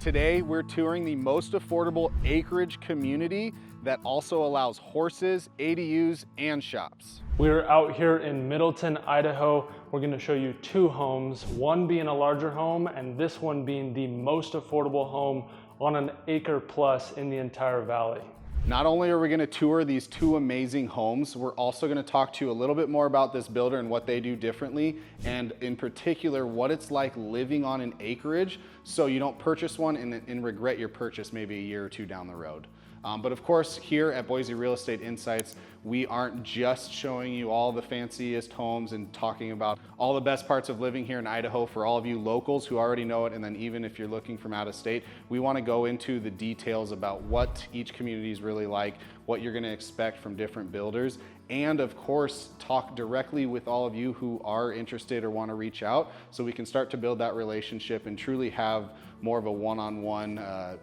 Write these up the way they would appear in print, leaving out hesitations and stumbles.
Today, we're touring the most affordable acreage community that also allows horses, ADUs, and shops. We're out here in Middleton, Idaho. We're going to show you two homes, one being a larger home and this one being the most affordable home on an acre plus in the entire valley. Not only are we going to tour these two amazing homes, we're also going to talk to you a little bit more about this builder and what they do differently, and in particular, what it's like living on an acreage so you don't purchase one and regret your purchase maybe a year or two down the road. But of course, here at Boise Real Estate Insights, we aren't just showing you all the fanciest homes and talking about all the best parts of living here in Idaho for all of you locals who already know it, and then even if you're looking from out of state, we want to go into the details about what each community is really like, what you're going to expect from different builders, and of course, talk directly with all of you who are interested or want to reach out so we can start to build that relationship and truly have more of a one-on-one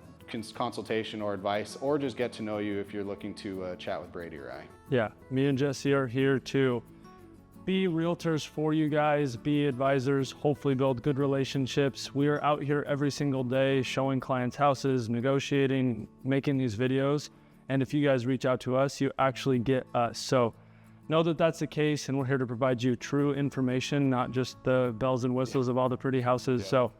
consultation or advice, or just get to know you if you're looking to chat with Brady or I. Yeah, me and Jesse are here to be realtors for you guys, be advisors, hopefully build good relationships. We are out here every single day showing clients houses, negotiating, making these videos. And if you guys reach out to us, you actually get us. So know that that's the case, and we're here to provide you true information, not just the bells and whistles of all the pretty houses. So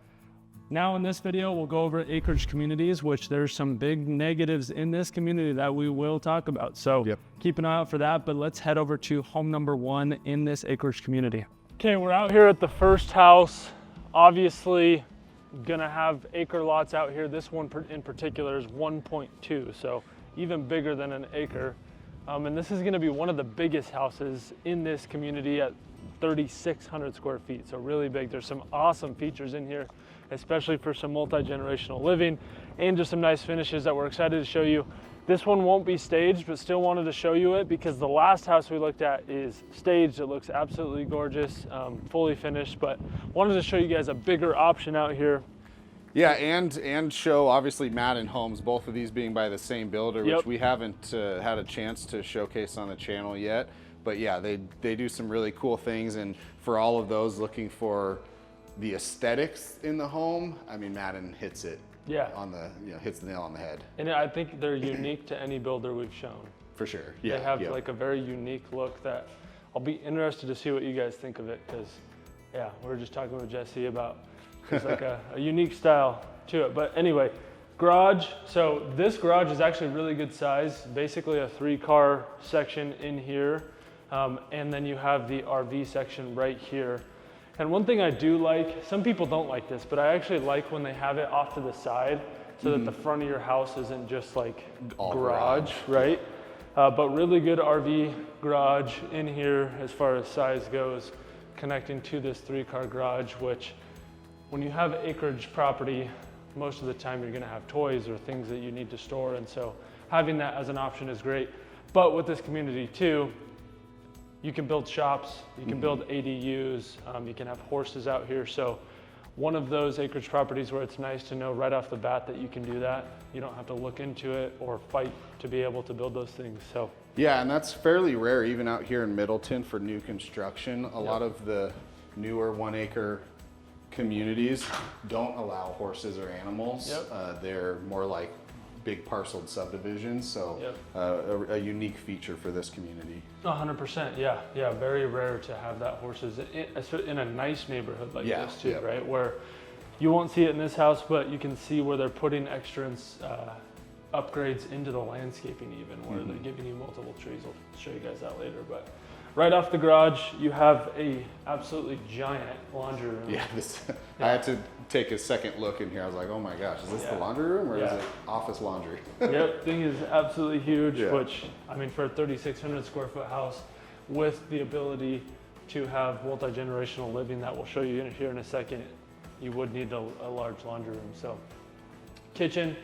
now in this video, we'll go over acreage communities, which there's some big negatives in this community that we will talk about. So keep an eye out for that, but let's head over to home number one in this acreage community. Okay, we're out here at the first house. Obviously gonna have acre lots out here. This one in particular is 1.2, so even bigger than an acre. And this is gonna be one of the biggest houses in this community at 3,600 square feet, so really big. There's some awesome features in here, especially for some multi-generational living and just some nice finishes that we're excited to show you. This one won't be staged, but still wanted to show you it because the last house we looked at is staged. It looks absolutely gorgeous, fully finished, but wanted to show you guys a bigger option out here. Yeah, and show obviously Maddyn Homes, both of these being by the same builder, which we haven't had a chance to showcase on the channel yet. But yeah, they do some really cool things, and for all of those looking for the aesthetics in the home, I mean, Maddyn hits it on the, hits the nail on the head. And I think they're unique to any builder we've shown. For sure, yeah. They have like a very unique look that I'll be interested to see what you guys think of it, because yeah, we were just talking with Jesse about there's like a unique style to it. But anyway, garage. So this garage is actually really good size, basically a 3-car section in here. And then you have the RV section right here. And one thing I do like, some people don't like this, but I actually like when they have it off to the side so that the front of your house isn't just like all garage, right? But really good RV garage in here as far as size goes, connecting to this 3-car garage, which when you have acreage property, most of the time you're gonna have toys or things that you need to store. And so having that as an option is great. But with this community too, you can build shops, you can build ADUs, you can have horses out here. So one of those acreage properties where it's nice to know right off the bat that you can do that. You don't have to look into it or fight to be able to build those things. So yeah, and that's fairly rare even out here in Middleton for new construction. A lot of the newer 1-acre communities don't allow horses or animals. They're more like big parceled subdivisions, so a unique feature for this community. 100%, yeah, very rare to have that horses in a nice neighborhood like this too, right? Where you won't see it in this house, but you can see where they're putting extra upgrades into the landscaping even, where they're giving you multiple trees. I'll show you guys that later, but right off the garage, you have a absolutely giant laundry room. Yeah, I had to take a second look in here. I was like, oh my gosh, is this the laundry room or is it office laundry? Yep, thing is absolutely huge, which, I mean, for a 3,600 square foot house with the ability to have multi-generational living that we'll show you here in a second, you would need a large laundry room. So kitchen,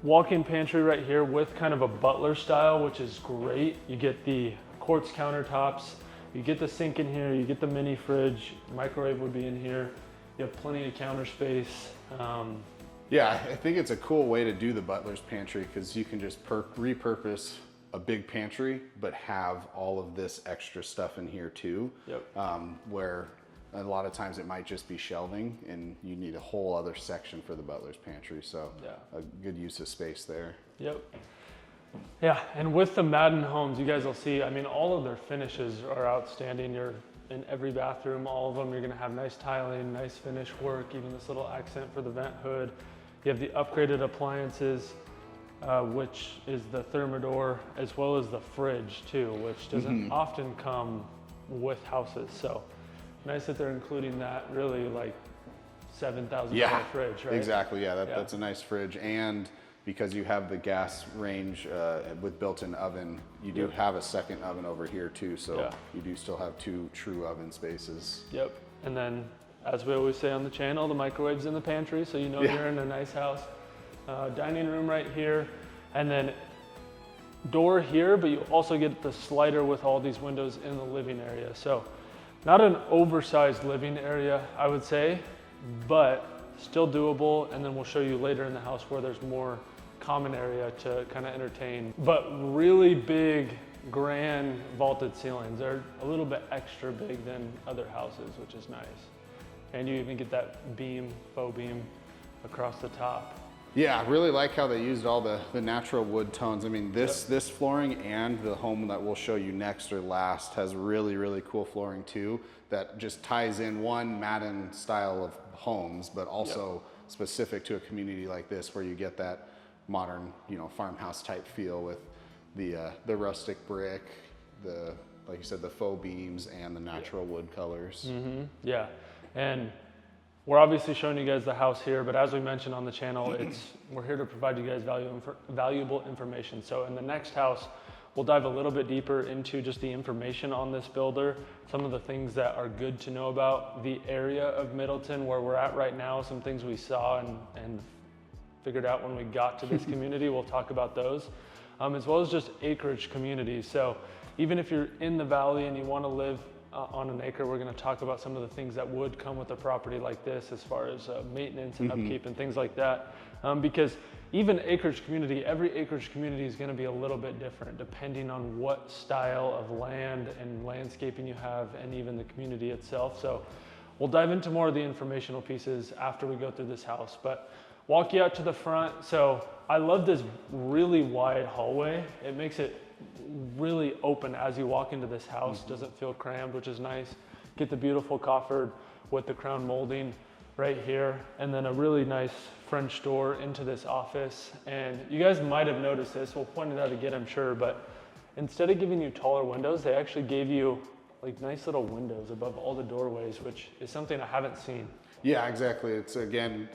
walk-in pantry right here with kind of a butler style, which is great. You get the quartz countertops, you get the sink in here, you get the mini fridge, microwave would be in here, you have plenty of counter space. Yeah, I think it's a cool way to do the butler's pantry because you can just repurpose a big pantry but have all of this extra stuff in here too. Where a lot of times it might just be shelving and you need a whole other section for the butler's pantry. So a good use of space there. Yep. Yeah, and with the Maddyn Homes, you guys will see, I mean, all of their finishes are outstanding. You're in every bathroom, all of them, you're gonna have nice tiling, nice finish work, even this little accent for the vent hood. You have the upgraded appliances, which is the thermidor, as well as the fridge too, which doesn't often come with houses. So nice that they're including that, really like $7,000 fridge, right? Exactly, that's a nice fridge. And because you have the gas range with built-in oven, you do have a second oven over here too, so you do still have 2 true oven spaces. Yep, and then as we always say on the channel, the microwave's in the pantry, so you know you're in a nice house. Dining room right here, and then door here, but you also get the slider with all these windows in the living area. So not an oversized living area, I would say, but still doable. And then we'll show you later in the house where there's more common area to kind of entertain. But really big, grand vaulted ceilings. They're a little bit extra big than other houses, which is nice. And you even get that beam, faux beam across the top. Yeah, I really like how they used all the natural wood tones. I mean, this flooring and the home that we'll show you next or last has really, really cool flooring too, that just ties in one Maddyn style of homes, but also specific to a community like this where you get that modern, you know, farmhouse type feel with the rustic brick, like you said, the faux beams and the natural wood colors. Yeah, and we're obviously showing you guys the house here, but as we mentioned on the channel, we're here to provide you guys valuable information. So in the next house, we'll dive a little bit deeper into just the information on this builder, some of the things that are good to know about the area of Middleton where we're at right now, some things we saw and figured out when we got to this community. We'll talk about those, as well as just acreage communities. So even if you're in the valley and you want to live on an acre, we're going to talk about some of the things that would come with a property like this as far as maintenance and upkeep and things like that. Because even acreage community, every acreage community is going to be a little bit different depending on what style of land and landscaping you have and even the community itself. So we'll dive into more of the informational pieces after we go through this house, but walk you out to the front. So I love this really wide hallway. It makes it really open as you walk into this house. Doesn't feel crammed, which is nice. Get the beautiful coffered with the crown molding right here, and then a really nice French door into this office. And you guys might have noticed this, we'll point it out again, I'm sure, but instead of giving you taller windows, they actually gave you like nice little windows above all the doorways, which is something I haven't seen. Yeah, exactly. It's again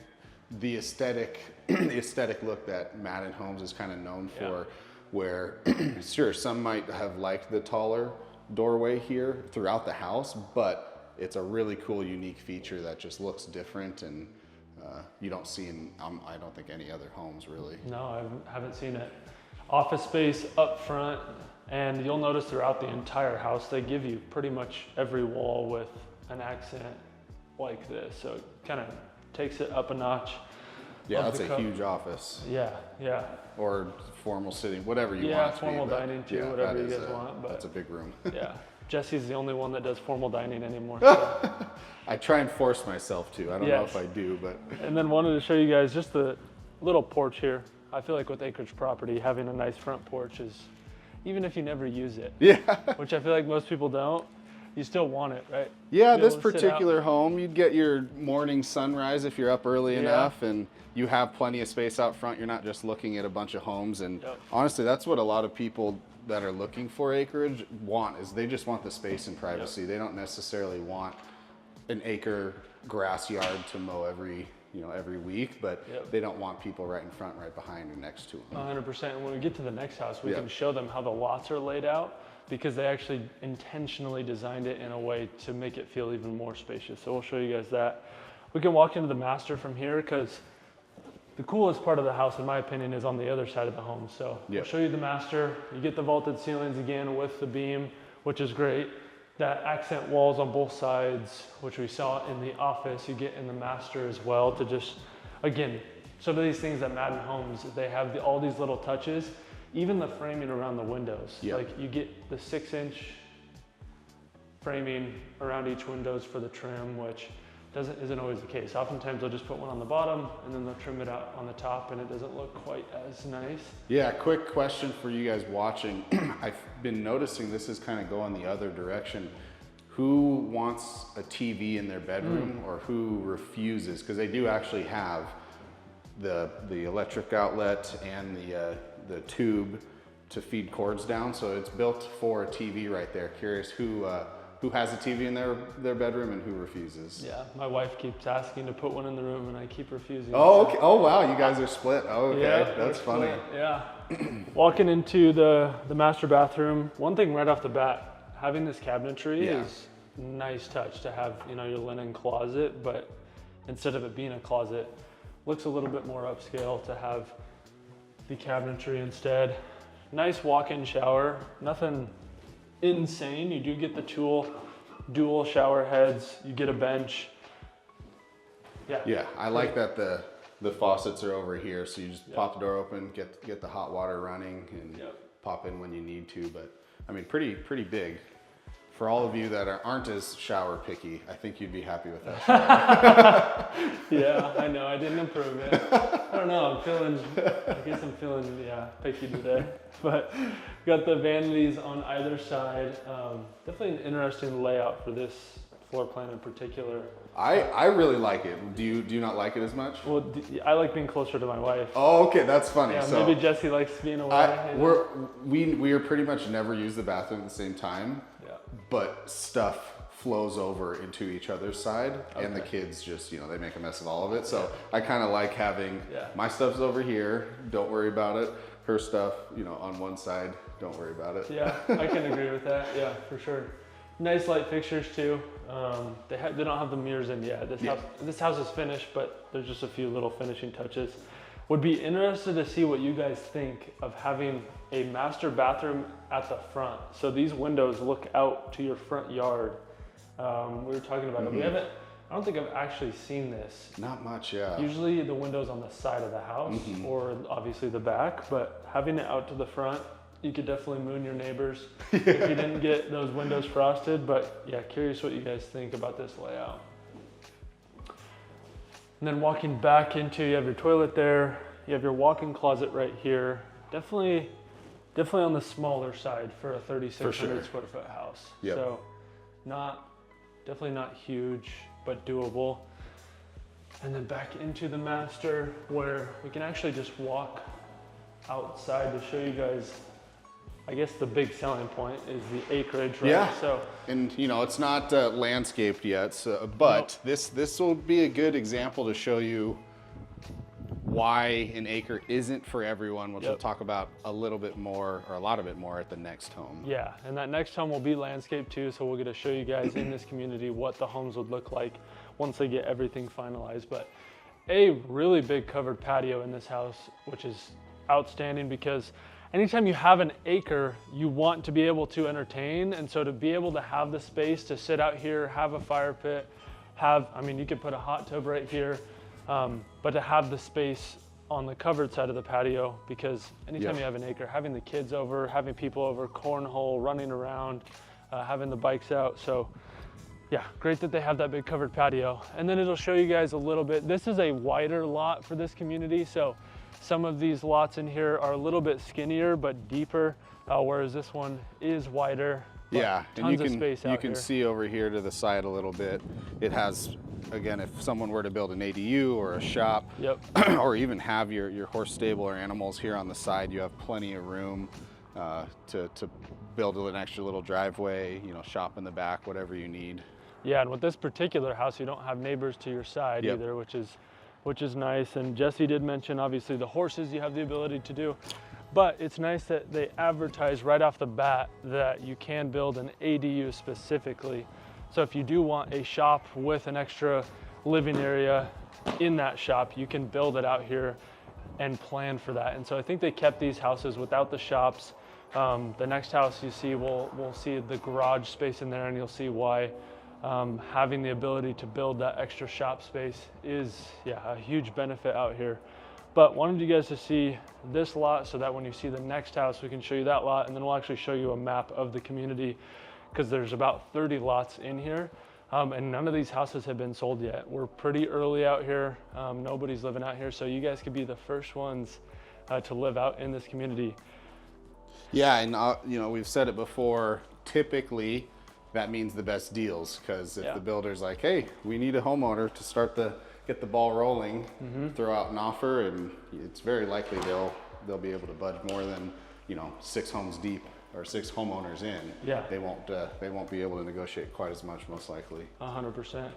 the aesthetic look that Maddyn Homes is kind of known for. Where sure, some might have liked the taller doorway here throughout the house, but it's a really cool, unique feature that just looks different, and you don't see in, I don't think, any other homes really. No, I haven't seen it. Office space up front, and you'll notice throughout the entire house, they give you pretty much every wall with an accent like this, so it kind of takes it up a notch. Yeah, that's a huge office. Yeah. Or formal sitting, whatever you want. Yeah, formal dining too, whatever you guys want. But that's a big room. Yeah, Jesse's the only one that does formal dining anymore. So. I try and force myself to. I don't know if I do, but. And then wanted to show you guys just the little porch here. I feel like with acreage property, having a nice front porch is, even if you never use it, which I feel like most people don't, you still want it, right? Yeah, this particular home, you'd get your morning sunrise if you're up early enough, and you have plenty of space out front. You're not just looking at a bunch of homes. And honestly, that's what a lot of people that are looking for acreage want, is they just want the space and privacy. They don't necessarily want an acre grass yard to mow every week, but they don't want people right in front, right behind, or next to them. 100%. And when we get to the next house, we can show them how the lots are laid out, because they actually intentionally designed it in a way to make it feel even more spacious. So we'll show you guys that. We can walk into the master from here, because the coolest part of the house, in my opinion, is on the other side of the home. So we'll show you the master. You get the vaulted ceilings again with the beam, which is great. That accent walls on both sides, which we saw in the office, you get in the master as well, to just, again, some of these things at Maddyn Homes, they have all these little touches. Even the framing around the windows, like you get the 6-inch framing around each windows for the trim, which isn't always the case. Oftentimes they'll just put one on the bottom and then they'll trim it out on the top, and it doesn't look quite as nice. Yeah, quick question for you guys watching. I've been noticing this is kind of going the other direction. Who wants a TV in their bedroom or who refuses? Because they do actually have the electric outlet and the tube to feed cords down. So it's built for a TV right there. Curious who has a TV in their bedroom and who refuses. Yeah, my wife keeps asking to put one in the room and I keep refusing. Oh, okay. Oh, wow, you guys are split. Oh, okay, yeah, that's funny. Split. Yeah. Walking into the master bathroom, one thing right off the bat, having this cabinetry is a nice touch to have, you know, your linen closet, but instead of it being a closet, looks a little bit more upscale to have the cabinetry instead. Nice walk-in shower, nothing insane. You do get the dual shower heads, you get a bench. Yeah, I like that the faucets are over here, so you just pop the door open, get the hot water running, and pop in when you need to. But I mean, pretty big. For all of you that aren't as shower picky, I think you'd be happy with that shower. Yeah, I know, I didn't improve it. I don't know, I guess I'm feeling picky today. But got the vanities on either side. Definitely an interesting layout for this floor plan in particular. I really like it. Do you not like it as much? Well, I like being closer to my wife. Oh, okay, that's funny. Yeah, so maybe Jesse likes being away. We are pretty much never use the bathroom at the same time. Yeah. But stuff flows over into each other's side, and the kids just, you know, they make a mess of all of it. So I kind of like having my stuff's over here, don't worry about it. Her stuff, you know, on one side, don't worry about it. Yeah, I can agree with that. Yeah, for sure. Nice light fixtures too. They don't have the mirrors in yet. This house is finished, but there's just a few little finishing touches. Would be interested to see what you guys think of having a master bathroom at the front. So these windows look out to your front yard. We were talking about it. I don't think I've actually seen this. Not much, yeah. Usually the window's on the side of the house or obviously the back, but having it out to the front, you could definitely moon your neighbors if you didn't get those windows frosted. But yeah, curious what you guys think about this layout. And then walking back into, you have your toilet there, you have your walk-in closet right here. Definitely on the smaller side for a 3,600 square foot house. Yep. So definitely not huge, but doable. And then back into the master where we can actually just walk outside to show you guys, I guess the big selling point is the acreage, right? Yeah. So, and you know, it's not landscaped yet, so, but this will be a good example to show you why an acre isn't for everyone, which we'll talk about a little bit more, or a lot of it more at the next home. Yeah, and that next home will be landscaped too, so we'll get to show you guys in this community what the homes would look like once they get everything finalized. But a really big covered patio in this house, which is outstanding because anytime you have an acre, you want to be able to entertain. And so to be able to have the space to sit out here, have a fire pit, you could put a hot tub right here, but to have the space on the covered side of the patio, because anytime you have an acre, having the kids over, having people over, cornhole, running around, having the bikes out. So yeah, great that they have that big covered patio. And then it'll show you guys a little bit. This is a wider lot for this community. So some of these lots in here are a little bit skinnier, but deeper, whereas this one is wider. Yeah, tons of space out you can see over here to the side a little bit. It has, again, if someone were to build an ADU or a shop, or even have your horse stable or animals here on the side, you have plenty of room to build an extra little driveway, you know, shop in the back, whatever you need. Yeah, and with this particular house, you don't have neighbors to your side either, which is nice. And Jesse did mention, obviously, the horses you have the ability to do. But it's nice that they advertise right off the bat that you can build an ADU specifically. So if you do want a shop with an extra living area in that shop, you can build it out here and plan for that. And so I think they kept these houses without the shops. The next house you see, we'll see the garage space in there, and you'll see why having the ability to build that extra shop space is a huge benefit out here. But wanted you guys to see this lot so that when you see the next house, we can show you that lot, and then we'll actually show you a map of the community because there's about 30 lots in here. And none of these houses have been sold yet. We're pretty early out here. Nobody's living out here. So you guys could be the first ones to live out in this community. Yeah, and you know, we've said it before, typically that means the best deals, because if the builder's like, hey, we need a homeowner to get the ball rolling, throw out an offer, and it's very likely they'll be able to budge more than, you know, 6 homes deep or 6 homeowners in. Yeah. They won't be able to negotiate quite as much, most likely. 100%.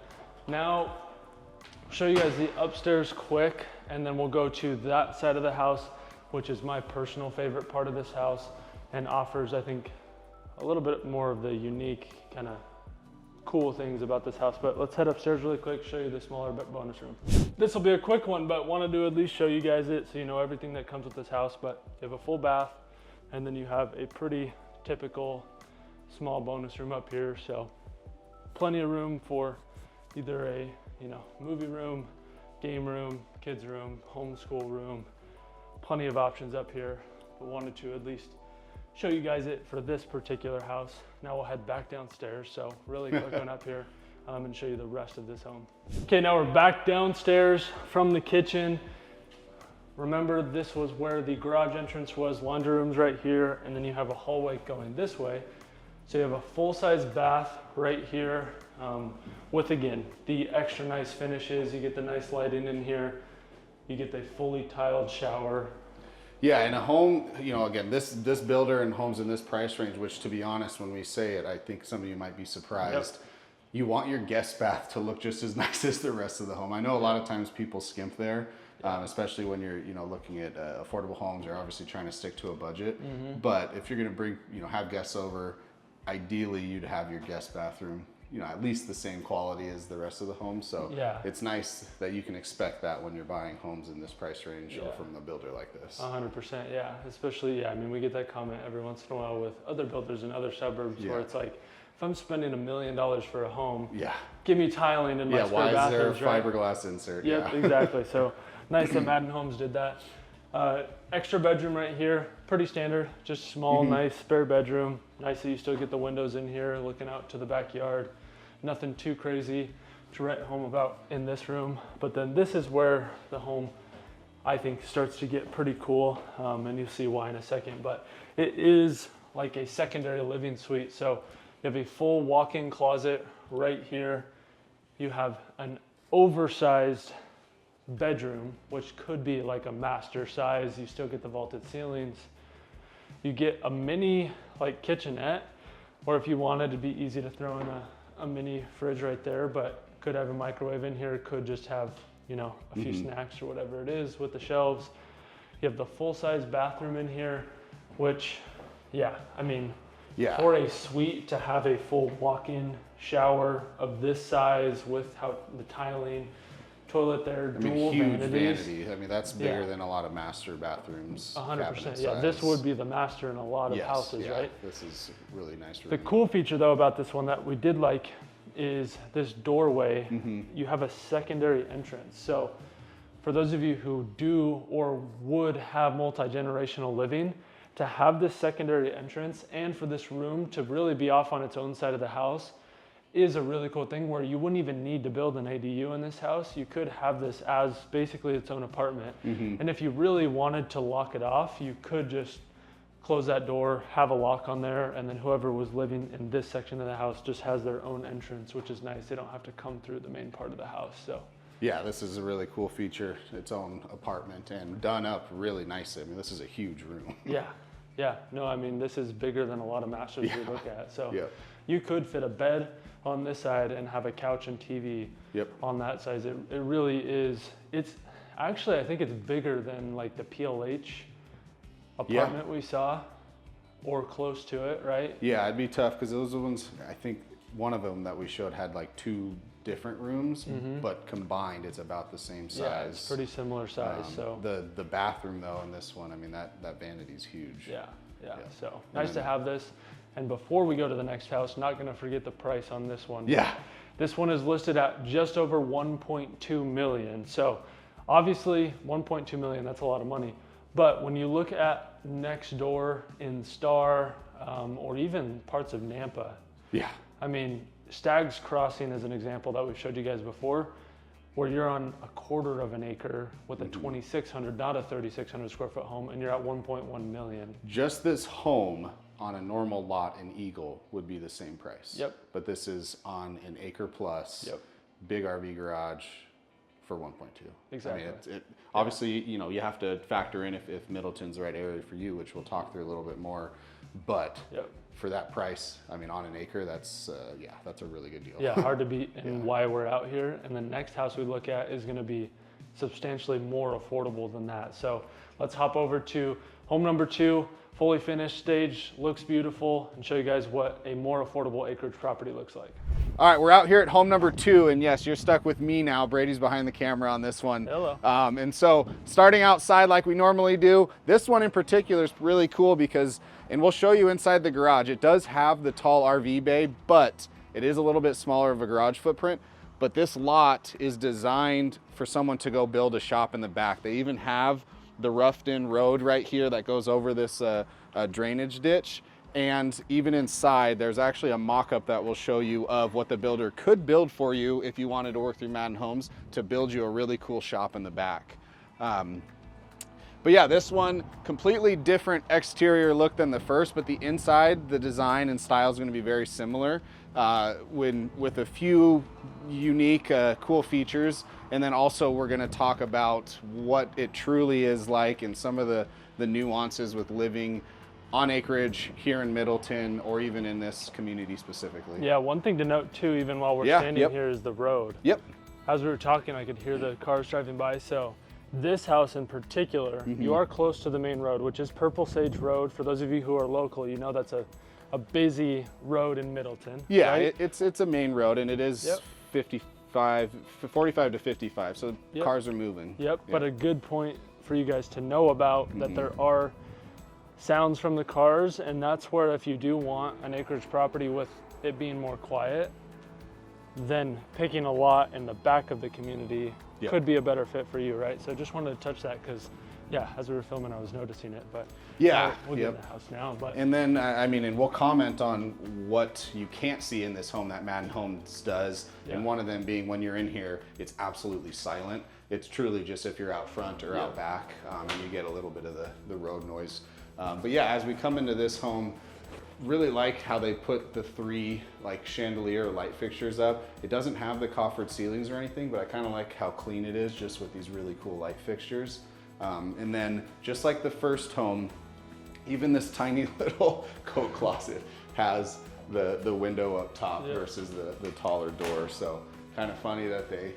Now, I'll show you guys the upstairs quick, and then we'll go to that side of the house, which is my personal favorite part of this house, and offers, I think, a little bit more of the unique kind of cool things about this house. But let's head upstairs really quick, show you the smaller bonus room. This will be a quick one, but wanted to at least show you guys it so you know everything that comes with this house. But you have a full bath, and then you have a pretty typical small bonus room up here. So plenty of room for either a, you know, movie room, game room, kids room, homeschool room, plenty of options up here, but wanted to at least show you guys it for this particular house. Now we'll head back downstairs. So really quick one up here and show you the rest of this home. Okay, now we're back downstairs from the kitchen. Remember, this was where the garage entrance was, laundry room's right here, and then you have a hallway going this way. So you have a full-size bath right here with, again, the extra nice finishes. You get the nice lighting in here. You get the fully tiled shower. Yeah, in a home, you know, again, this builder and homes in this price range, which to be honest, when we say it, I think some of you might be surprised. Yep. You want your guest bath to look just as nice as the rest of the home. I know a lot of times people skimp there, especially when you're, you know, looking at affordable homes. You're obviously trying to stick to a budget. But if you're going to bring, you know, have guests over, ideally you'd have your guest bathroom, you know, at least the same quality as the rest of the home. So it's nice that you can expect that when you're buying homes in this price range or from a builder like this. 100%, yeah. Especially, I mean, we get that comment every once in a while with other builders in other suburbs where it's like, if I'm spending $1 million for a home, give me tiling in my spare bathrooms, why is there a fiberglass insert? Yep, exactly. So nice that Maddyn Homes did that. Extra bedroom right here, pretty standard, just small, nice spare bedroom. Nice that you still get the windows in here looking out to the backyard. Nothing too crazy to write home about in this room. But then this is where the home, I think, starts to get pretty cool, and you'll see why in a second. But it is like a secondary living suite. So you have a full walk-in closet right here. You have an oversized bedroom, which could be like a master size. You still get the vaulted ceilings. You get a mini like kitchenette, or if you wanted to be easy to throw in a mini fridge right there, but could have a microwave in here, could just have, you know, a few snacks or whatever it is with the shelves. You have the full-size bathroom in here, which, I mean, for a suite to have a full walk-in shower of this size with how the tiling, toilet there, dual huge vanities. vanity. I mean, that's bigger than a lot of master bathrooms. 100%. Yeah, this would be the master in a lot of houses, right? This is really nice room. The cool feature though about this one that we did like is this doorway. You have a secondary entrance. So for those of you who do or would have multi-generational living, to have this secondary entrance and for this room to really be off on its own side of the house is a really cool thing where you wouldn't even need to build an ADU in this house. You could have this as basically its own apartment. And if you really wanted to lock it off, you could just close that door, have a lock on there, and then whoever was living in this section of the house just has their own entrance, which is nice. They don't have to come through the main part of the house. So yeah, this is a really cool feature, its own apartment and done up really nicely. I mean, this is a huge room. Yeah, no, I mean, this is bigger than a lot of masters we look at. So you could fit a bed on this side and have a couch and TV on that side. It really is. It's actually, I think it's bigger than like the PLH apartment we saw, or close to it, right? Yeah, it'd be tough because those ones, I think one of them that we showed had like 2 different rooms, but combined it's about the same size. Yeah, it's pretty similar size. So the bathroom though in this one, I mean that vanity's huge. Yeah. So nice to have this. And before we go to the next house, not going to forget the price on this one. Yeah. This one is listed at just over 1.2 million. So obviously 1.2 million, that's a lot of money. But when you look at next door in Star, or even parts of Nampa, Yeah. I mean, Stag's Crossing is an example that we've showed you guys before, where you're on a quarter of an acre with a 2,600, not a 3,600 square foot home, and you're at 1.1 million. Just this home on a normal lot in Eagle would be the same price. Yep. But this is on an acre plus, Yep. big RV garage for 1.2. Exactly. I mean, obviously, you know, you have to factor in if Middleton's the right area for you, which we'll talk through a little bit more. But Yep. for that price, I mean, on an acre, that's that's a really good deal. Yeah, hard to beat, and why we're out here. And the next house we look at is going to be substantially more affordable than that. So let's hop over to home number 2, fully finished stage, looks beautiful, and show you guys what a more affordable acreage property looks like. All right, we're out here at home number 2, and yes, you're stuck with me now. Brady's behind the camera on this one. Hello. And so starting outside like we normally do, this one in particular is really cool because, and we'll show you inside the garage, it does have the tall RV bay, but it is a little bit smaller of a garage footprint. But this lot is designed for someone to go build a shop in the back. They even have the roughed-in road right here that goes over this drainage ditch. And even inside, there's actually a mock-up that will show you of what the builder could build for you if you wanted to work through Maddyn Homes to build you a really cool shop in the back. But yeah, this one, completely different exterior look than the first, but the inside, the design and style is going to be very similar with a few unique, cool features. And then also we're going to talk about what it truly is like and some of the nuances with living on acreage here in Middleton or even in this community specifically. Yeah, one thing to note too, even while we're standing here, is the road. Yep. As we were talking, I could hear the cars driving by. So this house in particular, you are close to the main road, which is Purple Sage Road. For those of you who are local, you know that's a busy road in Middleton. Yeah, right? it's a main road, and it is 45 to 55, so cars are moving. Yep, but a good point for you guys to know about that there are sounds from the cars, and that's where if you do want an acreage property with it being more quiet, then picking a lot in the back of the community could be a better fit for you, right? So just wanted to touch that because, as we were filming, I was noticing it, but we'll get in the house now. But and then, I mean, and we'll comment on what you can't see in this home that Maddyn Homes does, and one of them being when you're in here, it's absolutely silent. It's truly just if you're out front or out back, and you get a little bit of the road noise. But yeah, as we come into this home, really like how they put the 3 like chandelier light fixtures up. It doesn't have the coffered ceilings or anything, but I kind of like how clean it is just with these really cool light fixtures. And then just like the first home, even this tiny little coat closet has the window up top versus the taller door. So kind of funny that they,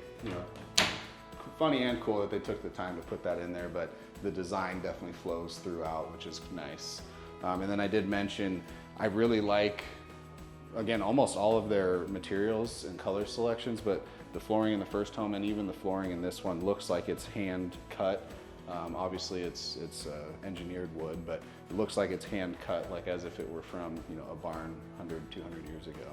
funny and cool that they took the time to put that in there, but the design definitely flows throughout, which is nice. And then I did mention, I really like, again, almost all of their materials and color selections, but the flooring in the first home and even the flooring in this one looks like it's hand cut. Obviously it's engineered wood, but it looks like it's hand cut, like as if it were from, a barn 100, 200 years ago.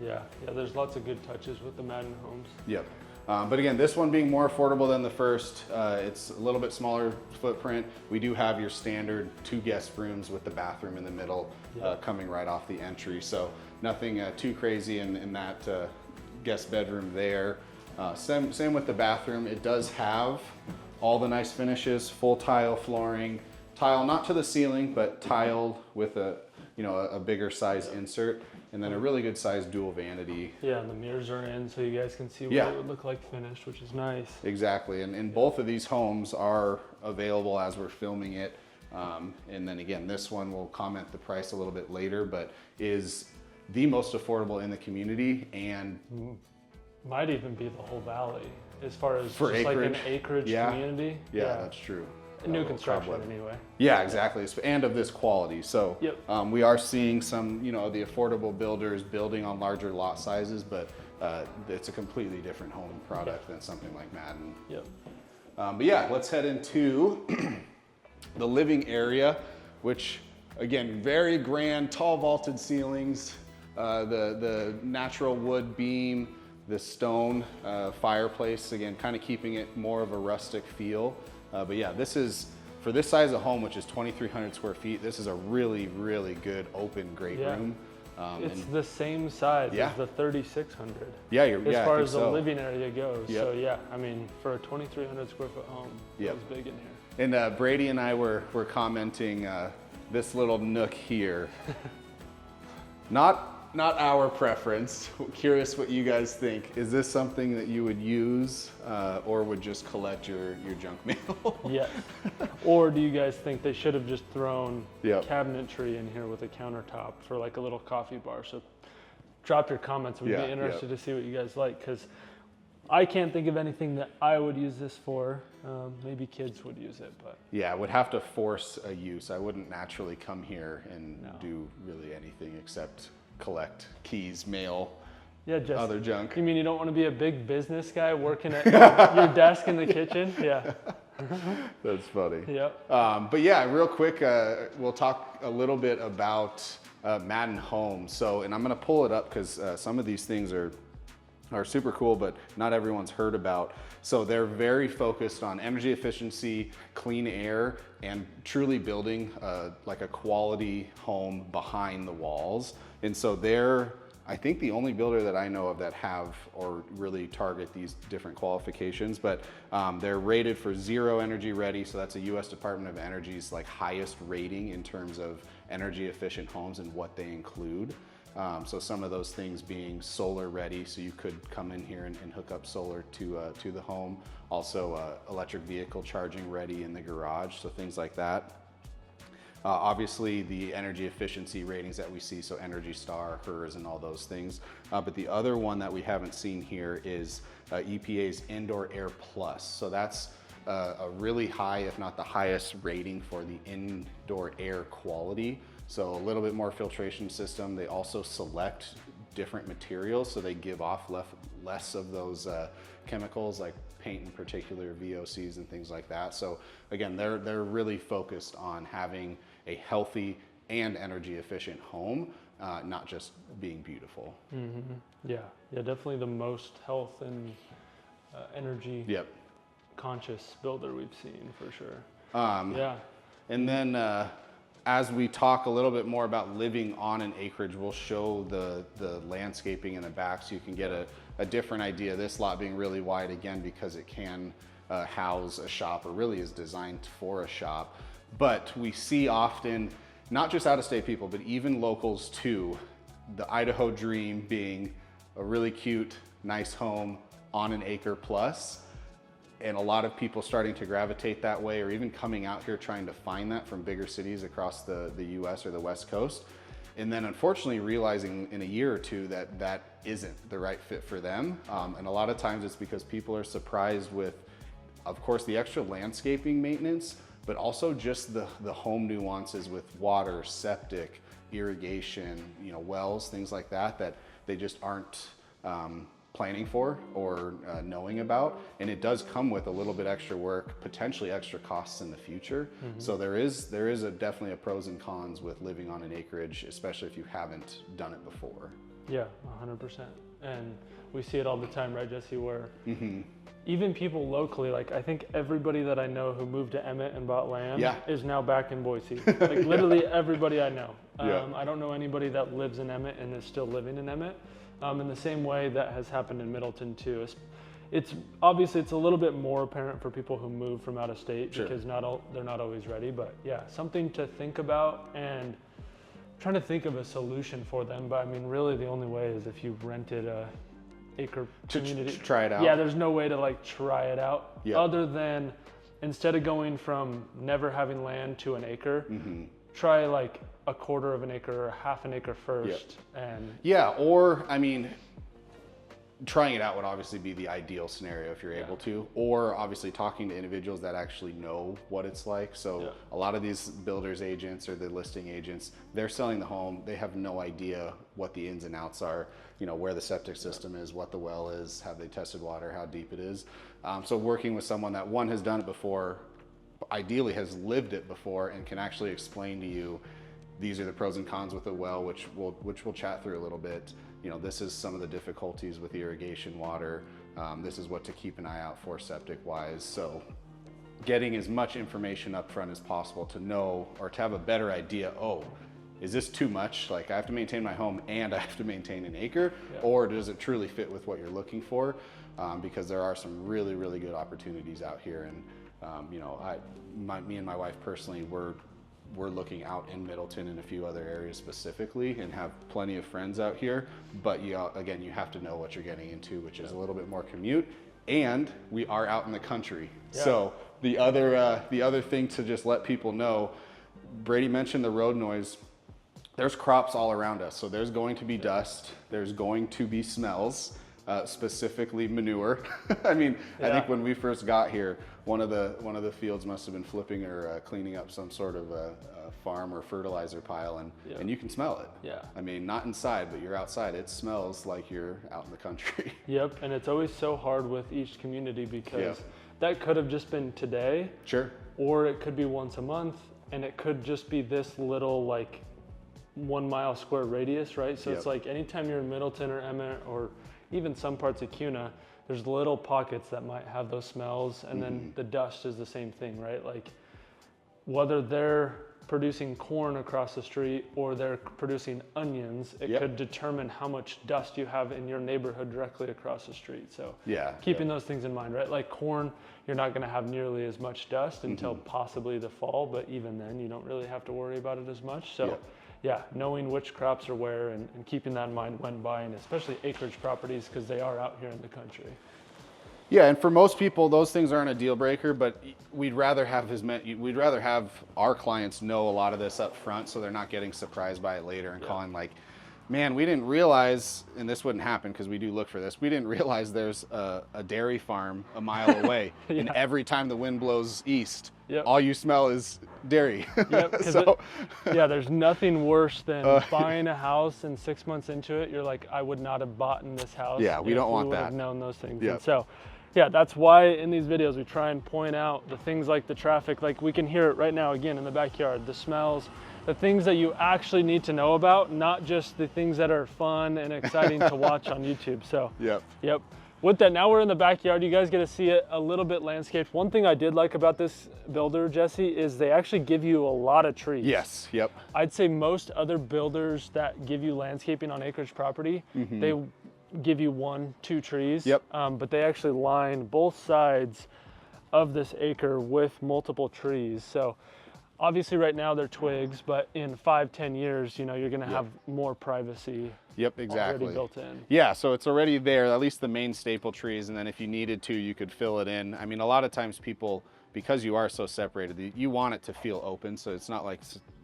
Yeah, there's lots of good touches with the Maddyn Homes. Yep. But again, this one being more affordable than the first, it's a little bit smaller footprint. We do have your standard 2 guest rooms with the bathroom in the middle coming right off the entry. So nothing too crazy in that guest bedroom there. Same with the bathroom. It does have all the nice finishes, full tile flooring, tile not to the ceiling, but tiled with a bigger size insert. And then a really good sized dual vanity. Yeah, and the mirrors are in so you guys can see what it would look like finished, which is nice. Exactly, and both of these homes are available as we're filming it. And then again, this one, we'll comment the price a little bit later, but is the most affordable in the community and might even be the whole valley as far as for just acreage. Like an acreage community. Yeah, that's true. New construction anyway. Yeah, exactly, and of this quality. So we are seeing some, the affordable builders building on larger lot sizes, but it's a completely different home product than something like Maddyn. But yeah, let's head into the living area, which again, very grand, tall vaulted ceilings, the natural wood beam, the stone fireplace, again, kind of keeping it more of a rustic feel. But yeah, this is, for this size of home, which is 2,300 square feet, this is a really, really good open great room. It's the same size Yeah. as the 3600. Yeah, As far as the so. living area goes. Yep. So yeah, I mean, for a 2,300 square foot home, Yep. it's big in here. And Brady and I were commenting this little nook here. Not our preference. Curious what you guys think. Is this something that you would use or would just collect your junk mail? Yes. Or do you guys think they should have just thrown Yep. cabinetry in here with a countertop for like a little coffee bar? So drop your comments. We'd Yeah, be interested yep. to see what you guys like, because I can't think of anything that I would use this for. Maybe kids would use it, but Yeah, I would have to force a use. I wouldn't naturally come here and No. do really anything except collect keys, mail, yeah, just other junk. You mean you don't want to be a big business guy working at your desk in the kitchen? Yeah. That's funny. Yep. But yeah, real quick, we'll talk a little bit about Maddyn Homes. So, and I'm going to pull it up because some of these things are super cool, but not everyone's heard about. So they're very focused on energy efficiency, clean air, and truly building like a quality home behind the walls. And so they're, I think, the only builder that I know of that have or really target these different qualifications, but they're rated for 0 energy ready. So that's a US Department of Energy's like highest rating in terms of energy efficient homes and what they include. So some of those things being solar ready, so you could come in here and hook up solar to the home. Also electric vehicle charging ready in the garage, so things like that. Obviously the energy efficiency ratings that we see, so Energy Star, HERS, and all those things. But the other one that we haven't seen here is EPA's Indoor Air Plus. So that's a really high, if not the highest rating for the indoor air quality. So a little bit more filtration system. They also select different materials, so they give off less of those chemicals like paint in particular, VOCs and things like that. So again, they're really focused on having a healthy and energy efficient home, not just being beautiful. Mm-hmm. Yeah, definitely the most health and energy Yep. conscious builder we've seen for sure. Yeah. And then as we talk a little bit more about living on an acreage, we'll show the landscaping in the back so you can get a different idea. This lot being really wide again because it can house a shop, or really is designed for a shop. But we see often, not just out-of-state people, but even locals too, the Idaho dream being a really cute, nice home on an acre plus. And a lot of people starting to gravitate that way, or even coming out here trying to find that from bigger cities across the US or the West Coast. And then unfortunately realizing in a year or two that isn't the right fit for them. And a lot of times it's because people are surprised with, of course, the extra landscaping maintenance, but also just the home nuances with water, septic, irrigation, wells, things like that they just aren't planning for or knowing about. And it does come with a little bit extra work, potentially extra costs in the future. Mm-hmm. So there is definitely a pros and cons with living on an acreage, especially if you haven't done it before. Yeah, 100%. And we see it all the time, right, Jesse, where Mm-hmm. even people locally, like I think everybody that I know who moved to Emmett and bought land is now back in Boise. Like literally everybody I know. I don't know anybody that lives in Emmett and is still living in Emmett. In the same way that has happened in Middleton too. It's obviously it's a little bit more apparent for people who move from out of state because they're not always ready. But yeah, something to think about, and trying to think of a solution for them. But I mean, really the only way is if you rented a acre community. To try it out. Yeah, there's no way to like try it out other than instead of going from never having land to an acre, try like a quarter of an acre or half an acre first. And or I mean, trying it out would obviously be the ideal scenario if you're able to, or obviously talking to individuals that actually know what it's like. So a lot of these builders agents or the listing agents, they're selling the home, they have no idea what the ins and outs are, where the septic system is, what the well is, have they tested water, how deep it is. So working with someone that one has done it before, ideally has lived it before, and can actually explain to you, these are the pros and cons with the well, which we'll chat through a little bit. This is some of the difficulties with irrigation water. This is what to keep an eye out for septic wise. So getting as much information up front as possible to know, or to have a better idea, is this too much? Like I have to maintain my home and I have to maintain an acre, or does it truly fit with what you're looking for? Because there are some really, really good opportunities out here. And you know, me and my wife personally, we're looking out in Middleton and a few other areas specifically, and have plenty of friends out here. But again, you have to know what you're getting into, which is a little bit more commute, and we are out in the country. So the other thing to just let people know, Brady mentioned the road noise. There's crops all around us, so there's going to be dust, there's going to be smells, specifically manure. I mean, I think when we first got here, one of the fields must have been flipping or cleaning up some sort of a farm or fertilizer pile, and you can smell it. Yeah. I mean, not inside, but you're outside. It smells like you're out in the country. Yep, and it's always so hard with each community because that could have just been today. Sure. Or it could be once a month, and it could just be this little like 1 mile square radius, right? So it's like anytime you're in Middleton or Emmett or even some parts of Kuna, there's little pockets that might have those smells, and then the dust is the same thing, right? Like whether they're producing corn across the street or they're producing onions, it could determine how much dust you have in your neighborhood directly across the street. So keeping those things in mind, right? Like corn, you're not going to have nearly as much dust until possibly the fall, but even then you don't really have to worry about it as much. So knowing which crops are where and keeping that in mind when buying, especially acreage properties, because they are out here in the country. Yeah, and for most people, those things aren't a deal breaker, but we'd rather have our clients know a lot of this up front, so they're not getting surprised by it later and calling like, man, we didn't realize, and this wouldn't happen because we do look for this, we didn't realize there's a dairy farm a mile away, and every time the wind blows east, all you smell is dairy. There's nothing worse than buying a house and 6 months into it, you're like, I would not have bought in this house. Yeah, we don't want we would that. have known those things. And so, that's why in these videos we try and point out the things like the traffic, like we can hear it right now again in the backyard, the smells, the things that you actually need to know about, not just the things that are fun and exciting to watch on YouTube. So, with that, now we're in the backyard. You guys get to see it a little bit landscaped. One thing I did like about this builder, Jesse, is they actually give you a lot of trees. Yes, I'd say most other builders that give you landscaping on acreage property, they give you 1-2 trees. But they actually line both sides of this acre with multiple trees. So obviously right now they're twigs, but in 5-10 years, you know, you're gonna have more privacy. Exactly. Already built in. Yeah, so it's already there, at least the main staple trees, and then if you needed to, you could fill it in. I mean, a lot of times people, because you are so separated, you want it to feel open, so it's not like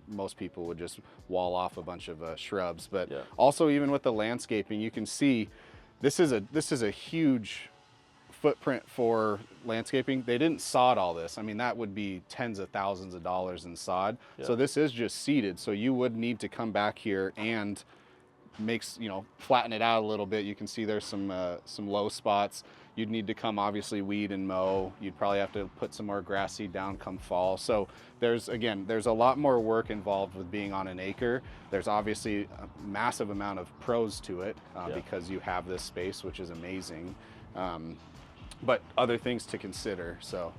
most people would just wall off a bunch of shrubs. But also even with the landscaping, you can see this is a huge footprint for landscaping. They didn't sod all this. I mean, that would be tens of thousands of dollars in sod. So this is just seeded, so you would need to come back here and flatten it out a little bit. You can see there's some low spots. You'd need to come obviously weed and mow. You'd probably have to put some more grass seed down come fall. So there's a lot more work involved with being on an acre. There's obviously a massive amount of pros to it because you have this space, which is amazing. But other things to consider, so.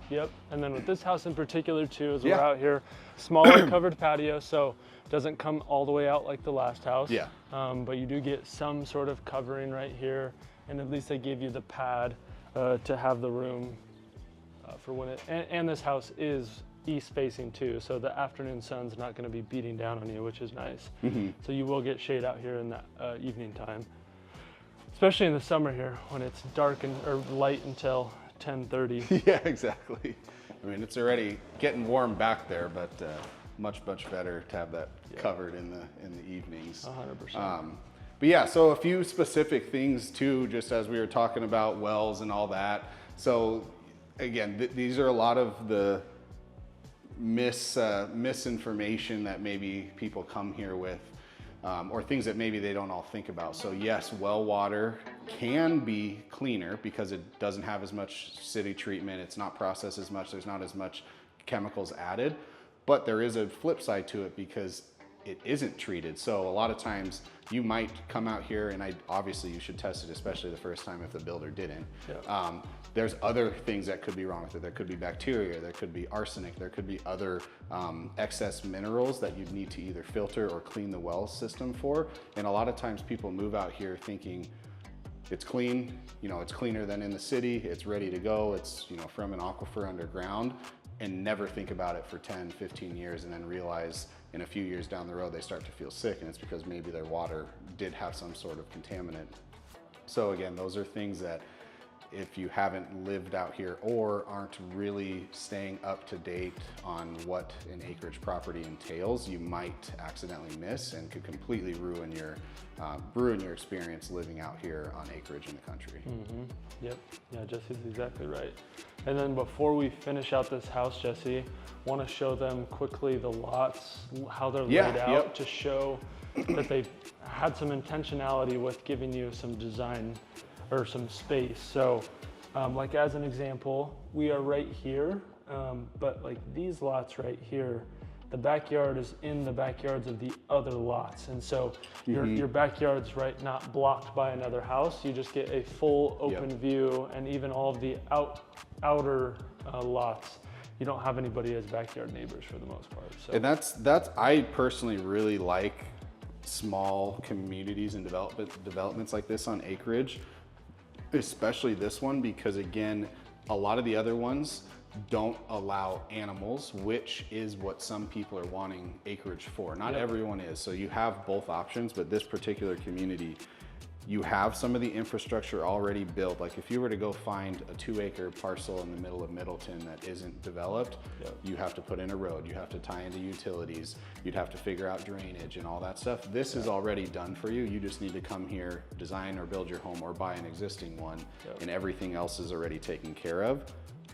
And then with this house in particular too, as we're out here, smaller covered patio, so doesn't come all the way out like the last house. But you do get some sort of covering right here, and at least they give you the pad to have the room for when it, and this house is east facing too, so the afternoon sun's not gonna be beating down on you, which is nice. So you will get shade out here in that evening time. Especially in the summer here when it's dark or light until 10:30. Yeah, exactly. I mean, it's already getting warm back there, but much better to have that covered in the evenings. 100%. But yeah, so a few specific things too, just as we were talking about wells and all that. So again, these are a lot of the misinformation that maybe people come here with. Or things that maybe they don't all think about. So yes, well water can be cleaner because it doesn't have as much city treatment. It's not processed as much. There's not as much chemicals added. But there is a flip side to it because it isn't treated. So a lot of times you might come out here, and obviously you should test it, especially the first time if the builder didn't. Yeah. There's other things that could be wrong with it. There could be bacteria, there could be arsenic, there could be other excess minerals that you'd need to either filter or clean the well system for. And a lot of times people move out here thinking it's clean, it's cleaner than in the city, it's ready to go, it's from an aquifer underground, and never think about it for 10, 15 years and then realize in a few years down the road they start to feel sick, and it's because maybe their water did have some sort of contaminant. So again, those are things that if you haven't lived out here or aren't really staying up to date on what an acreage property entails, you might accidentally miss and could completely ruin your experience living out here on acreage in the country. Yep, yeah, Jesse's exactly right. And then before we finish out this house, Jesse, want to show them quickly the lots, how they're laid out, to show that they've had some intentionality with giving you some design or some space. So like as an example, we are right here, but like these lots right here, the backyard is in the backyards of the other lots. And so your backyard's right, not blocked by another house. You just get a full open view, and even all of the outer lots, you don't have anybody as backyard neighbors for the most part. So. And that's I personally really like small communities and developments like this on acreage, especially this one, because again, a lot of the other ones don't allow animals, which is what some people are wanting acreage for. Not everyone is. So you have both options, but this particular community, you have some of the infrastructure already built. Like if you were to go find a 2-acre parcel in the middle of Middleton that isn't developed, you have to put in a road, you have to tie into utilities, you'd have to figure out drainage and all that stuff. This is already done for you. You just need to come here, design or build your home or buy an existing one, and everything else is already taken care of.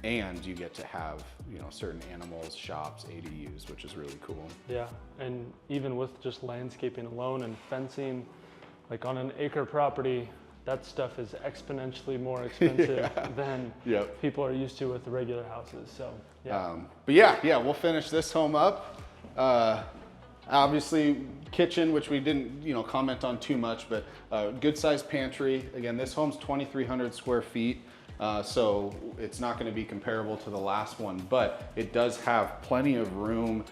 And you get to have, certain animals, shops, ADUs, which is really cool. Yeah, and even with just landscaping alone and fencing, like on an acre property, that stuff is exponentially more expensive than people are used to with the regular houses. So, but yeah, we'll finish this home up. Obviously, kitchen, which we didn't, comment on too much, but good sized pantry. Again, this home's 2,300 square feet. So it's not going to be comparable to the last one, but it does have plenty of room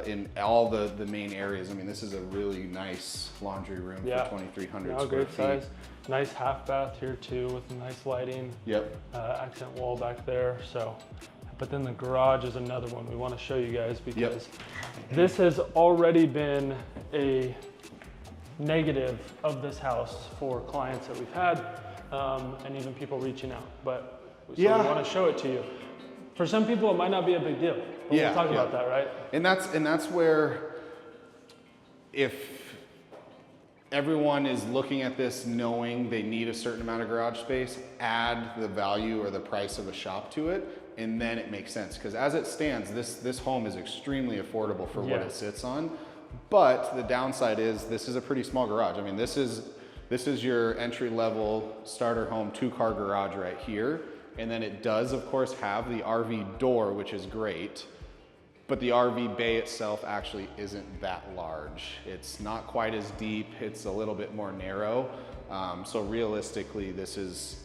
in all the main areas. I mean, this is a really nice laundry room for 2,300 square feet. Size. Nice half bath here too, with nice lighting. Accent wall back there. So, but then the garage is another one we want to show you guys, because this has already been a negative of this house for clients that we've had. And even people reaching out, but so we want to show it to you. For some people, it might not be a big deal. But we'll talk about that, right? And that's where, if everyone is looking at this knowing they need a certain amount of garage space, add the value or the price of a shop to it, and then it makes sense. Because as it stands, this home is extremely affordable for what it sits on. But the downside is this is a pretty small garage. I mean, this is your entry-level starter home 2-car garage right here. And then it does, of course, have the RV door, which is great, but the RV bay itself actually isn't that large. It's not quite as deep, it's a little bit more narrow. So realistically, this is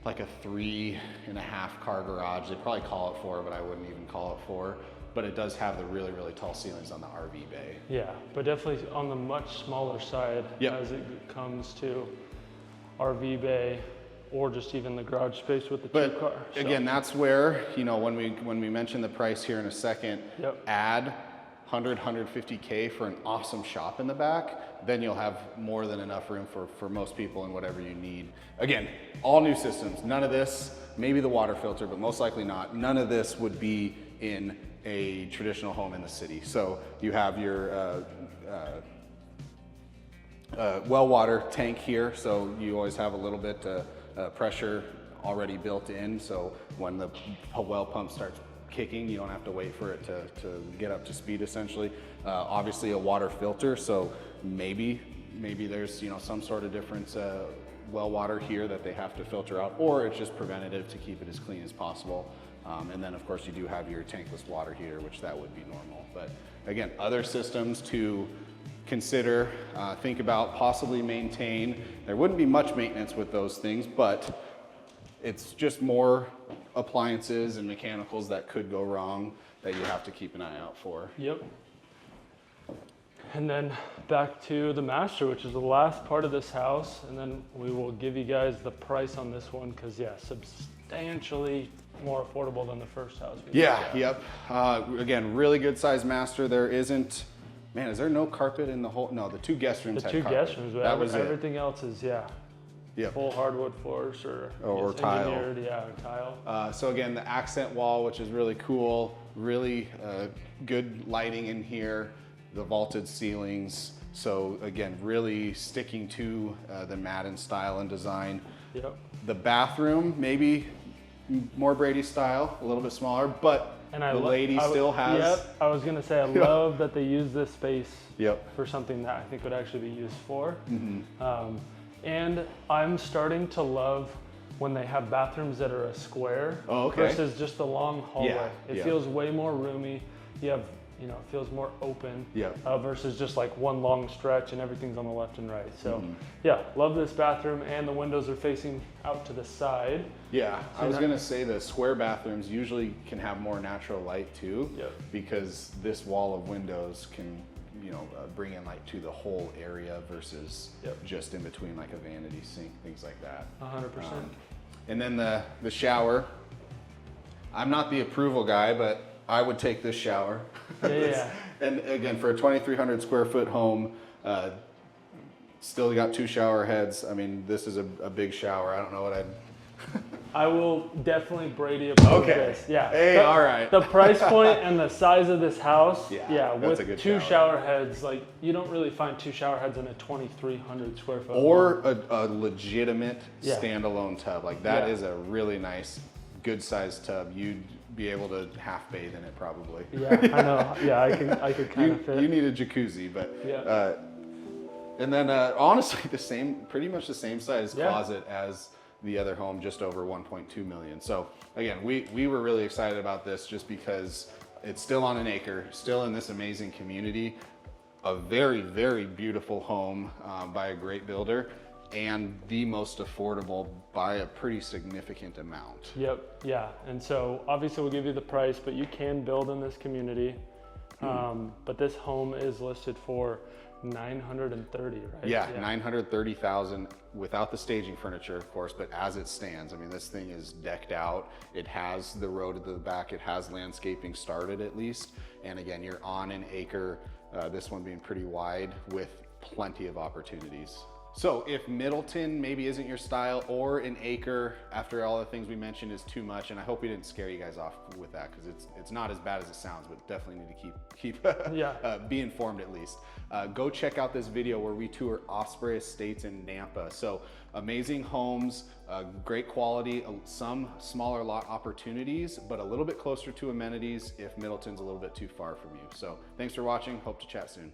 like a 3.5-car garage. They probably call it 4, but I wouldn't even call it 4. But it does have the really, really tall ceilings on the RV bay. Yeah, but definitely on the much smaller side as it comes to RV bay, or just even the garage space with the 2-car. So. Again, that's where, when we mention the price here in a second, add 150K for an awesome shop in the back, then you'll have more than enough room for most people and whatever you need. Again, all new systems, none of this, maybe the water filter, but most likely not, none of this would be in a traditional home in the city. So you have your well water tank here, so you always have a little bit pressure already built in, so when the well pump starts kicking, you don't have to wait for it to get up to speed essentially. Obviously a water filter, so maybe there's some sort of different well water here that they have to filter out, or it's just preventative to keep it as clean as possible. And then of course you do have your tankless water heater, which that would be normal. But again, other systems to consider, think about, possibly maintain. There wouldn't be much maintenance with those things, but it's just more appliances and mechanicals that could go wrong that you have to keep an eye out for. Yep. And then back to the master, which is the last part of this house. And then we will give you guys the price on this one, because yeah, substantially more affordable than the first house. Yep. Again, really good sized master. There isn't, man, is there no carpet in the whole, no, the 2 guest rooms had two carpet. guest rooms, but that was everything else is, full hardwood floors or tile. Engineered, or tile. So again, the accent wall, which is really cool, really good lighting in here, the vaulted ceilings. So again, really sticking to the Maddyn style and design. Yep. The bathroom, maybe more Brady style, a little bit smaller, but the lady still has. Yep, I was gonna say, I love that they use this space Yep. for something that I think would actually be used for. Mm-hmm. And I'm starting to love when they have bathrooms that are a square versus just a long hallway. It feels way more roomy. You have, it feels more open versus just like one long stretch and everything's on the left and right. So love this bathroom, and the windows are facing out to the side. Yeah, I was gonna say the square bathrooms usually can have more natural light too, because this wall of windows can bring in light to the whole area versus just in between like a vanity sink, things like that. 100%. And then the shower. I'm not the approval guy, but I would take this shower. And again, for a 2,300 square foot home, still got 2 shower heads. I mean, this is a big shower. I don't know what I'd. I will definitely Brady approve this. Yeah. Hey, all right. The price point and the size of this house. That's with a good 2 shower heads, like you don't really find 2 shower heads in a 2,300 square foot. Or a legitimate standalone tub. Like that is a really nice, good sized tub. You'd be able to half bathe in it probably. Yeah, I know. Yeah, I could kind of fit. You need a jacuzzi, but and then honestly, pretty much the same size closet as the other home, just over 1.2 million. So again, we were really excited about this just because it's still on an acre, still in this amazing community, a very, very beautiful home by a great builder, and the most affordable by a pretty significant amount. Yep, yeah. And so obviously we'll give you the price, but you can build in this community. But this home is listed for 930, right? Yeah, 930,000 without the staging furniture, of course, but as it stands, I mean, this thing is decked out. It has the road to the back. It has landscaping started at least. And again, you're on an acre, this one being pretty wide with plenty of opportunities. So if Middleton maybe isn't your style, or an acre after all the things we mentioned is too much, and I hope we didn't scare you guys off with that, because it's not as bad as it sounds, but definitely need to keep be informed at least. Go check out this video where we tour Osprey Estates in Nampa. So amazing homes, great quality, some smaller lot opportunities, but a little bit closer to amenities if Middleton's a little bit too far from you. So thanks for watching. Hope to chat soon.